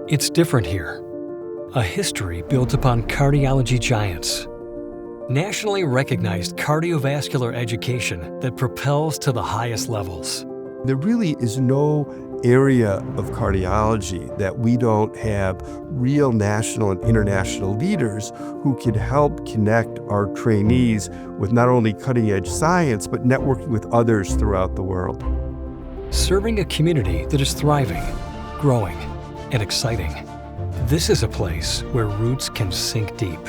It's different here. A history built upon cardiology giants. Nationally recognized cardiovascular education that propels to the highest levels. There really is no area of cardiology that we don't have real national and international leaders who can help connect our trainees with not only cutting-edge science, but networking with others throughout the world. Serving a community that is thriving, growing, and exciting. This is a place where roots can sink deep.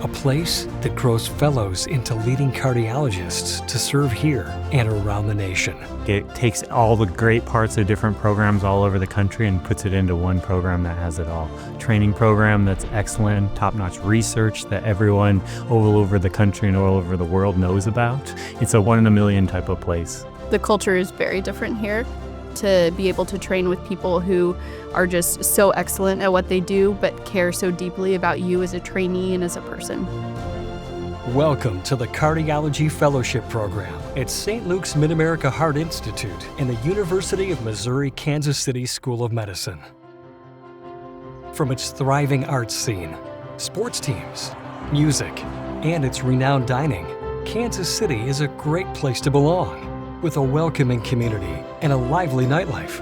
A place that grows fellows into leading cardiologists to serve here and around the nation. It takes all the great parts of different programs all over the country and puts it into one program that has it all. Training program that's excellent, top-notch research that everyone all over the country and all over the world knows about. It's a one-in-a-million type of place. The culture is very different here. To be able to train with people who are just so excellent at what they do, but care so deeply about you as a trainee and as a person. Welcome to the Cardiology Fellowship Program at St. Luke's Mid-America Heart Institute and the University of Missouri-Kansas City School of Medicine. From its thriving arts scene, sports teams, music, and its renowned dining, Kansas City is a great place to belong, with a welcoming community and a lively nightlife.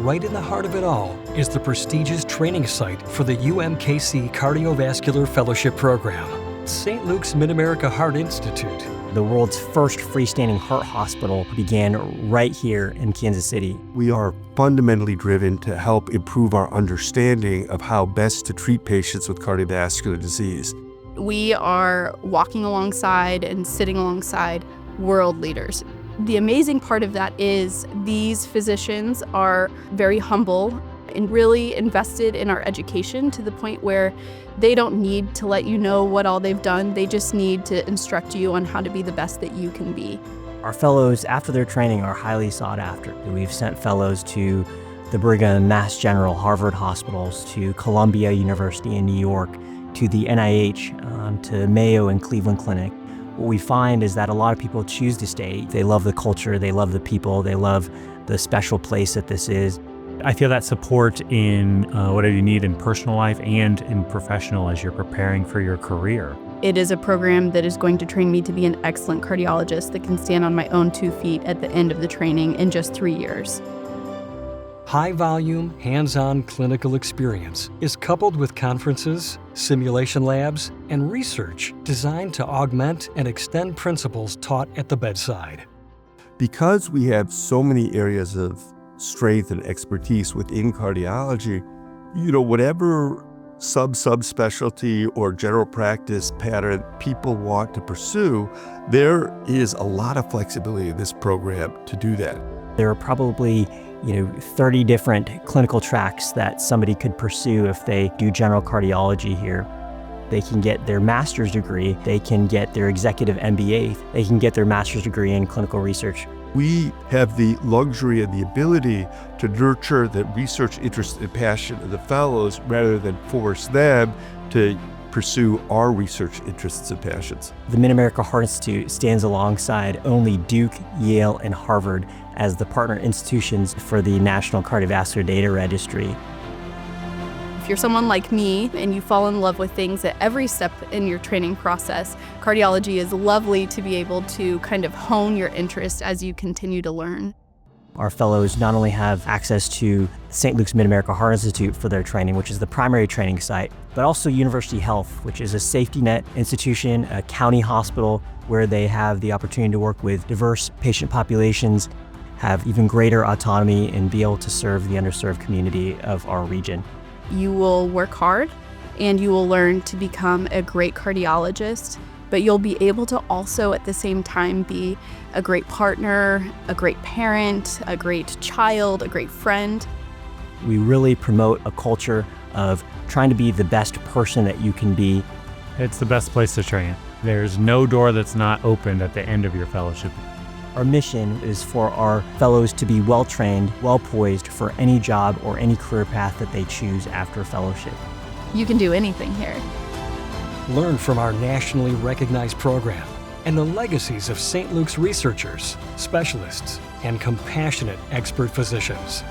Right in the heart of it all is the prestigious training site for the UMKC Cardiovascular Fellowship Program, St. Luke's Mid-America Heart Institute. The world's first freestanding heart hospital began right here in Kansas City. We are fundamentally driven to help improve our understanding of how best to treat patients with cardiovascular disease. We are walking alongside and sitting alongside world leaders. The amazing part of that is these physicians are very humble and really invested in our education to the point where they don't need to let you know what all they've done. They just need to instruct you on how to be the best that you can be. Our fellows, after their training, are highly sought after. We've sent fellows to the Brigham, Mass General, Harvard hospitals, to Columbia University in New York, to the NIH, to Mayo and Cleveland Clinic. What we find is that a lot of people choose to stay. They love the culture, they love the people, they love the special place that this is. I feel that support in whatever you need in personal life and in professional as you're preparing for your career. It is a program that is going to train me to be an excellent cardiologist that can stand on my own 2 feet at the end of the training in just 3 years. High-volume, hands-on clinical experience is coupled with conferences, simulation labs, and research designed to augment and extend principles taught at the bedside. Because we have so many areas of strength and expertise within cardiology, whatever subspecialty or general practice pattern people want to pursue, there is a lot of flexibility in this program to do that. There are probably 30 different clinical tracks that somebody could pursue if they do general cardiology here. They can get their master's degree, they can get their executive MBA, they can get their master's degree in clinical research. We have the luxury and the ability to nurture the research interest and passion of the fellows rather than force them to pursue our research interests and passions. The Mid-America Heart Institute stands alongside only Duke, Yale, and Harvard as the partner institutions for the National Cardiovascular Data Registry. If you're someone like me and you fall in love with things at every step in your training process, cardiology is lovely to be able to kind of hone your interest as you continue to learn. Our fellows not only have access to St. Luke's Mid-America Heart Institute for their training, which is the primary training site, but also University Health, which is a safety net institution, a county hospital where they have the opportunity to work with diverse patient populations, have even greater autonomy, and be able to serve the underserved community of our region. You will work hard and you will learn to become a great cardiologist, but you'll be able to also at the same time be a great partner, a great parent, a great child, a great friend. We really promote a culture of trying to be the best person that you can be. It's the best place to train. There's no door that's not opened at the end of your fellowship. Our mission is for our fellows to be well-trained, well-poised for any job or any career path that they choose after fellowship. You can do anything here. Learn from our nationally recognized program and the legacies of St. Luke's researchers, specialists, and compassionate expert physicians.